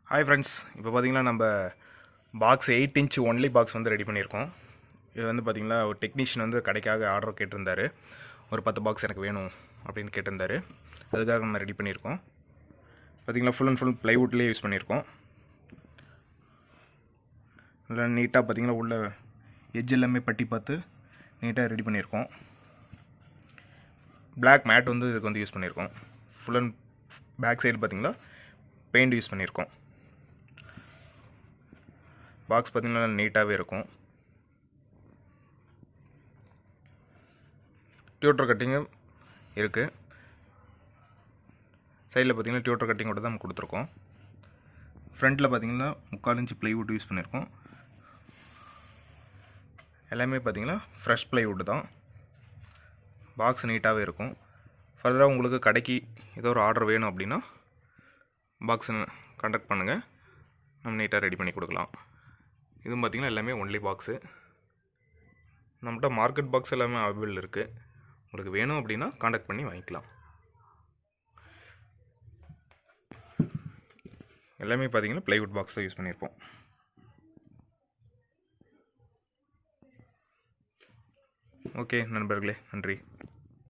Hi friends, இப்போ பார்த்தீங்கன்னா நம்ம பாக்ஸ் 8 இன்ச் ஒன்லி பாக்ஸ் வந்து ரெடி பண்ணியிருக்கோம். இது வந்து பார்த்தீங்கன்னா ஒரு டெக்னீஷியன் வந்து கடைக்காக ஆர்டர் கேட்டிருந்தார். ஒரு 10 பாக்ஸ் எனக்கு வேணும் அப்படின்னு கேட்டிருந்தார். அதுக்காக நம்ம ரெடி பண்ணியிருக்கோம். பார்த்தீங்கன்னா ஃபுல் அண்ட் ஃபுல் ப்ளைவுட்லேயே யூஸ் பண்ணியிருக்கோம். நல்லா நீட்டாக பார்த்தீங்கன்னா உள்ள எட்ஜ் எல்லாமே பட்டி பார்த்து நீட்டாக ரெடி பண்ணியிருக்கோம். பிளாக் மேட் வந்து இதுக்கு வந்து யூஸ் பண்ணியிருக்கோம். ஃபுல் அண்ட் பேக் சைடு பார்த்தீங்கன்னா பெயிண்ட் யூஸ் பண்ணியிருக்கோம். பாக்ஸ் பார்த்திங்கன்னா நீட்டாகவே இருக்கும். டியூட்டர் கட்டிங்கும் இருக்குது. சைடில் பார்த்திங்கன்னா டியூட்டர் கட்டிங்கோட தான் நம்ம கொடுத்துருக்கோம். ஃப்ரண்ட்டில் பார்த்திங்கன்னா 3/4 இன்ச் ப்ளைவுட் யூஸ் பண்ணியிருக்கோம். எல்லாமே பார்த்திங்கன்னா ஃப்ரெஷ் ப்ளைவுட் தான். பாக்ஸ் நீட்டாகவே இருக்கும். ஃபர்தராக உங்களுக்கு கடைக்கு ஏதோ ஒரு ஆர்டர் வேணும் அப்படின்னா பாக்ஸை கான்டாக்ட் பண்ணுங்கள், நம்ம நீட்டாக ரெடி பண்ணி கொடுக்கலாம். இதுவும் பார்த்திங்கன்னா எல்லாமே ஒன்லி பாக்ஸு. நம்மகிட்ட மார்க்கெட் பாக்ஸ் எல்லாமே அவைலபிள் இருக்குது. உங்களுக்கு வேணும் அப்படின்னா கான்டாக்ட் பண்ணி வாங்கிக்கலாம். எல்லாமே பார்த்திங்கன்னா ப்ளைவுட் பாக்ஸ் தான் யூஸ் பண்ணியிருப்போம். ஓகே நண்பர்களே, நன்றி.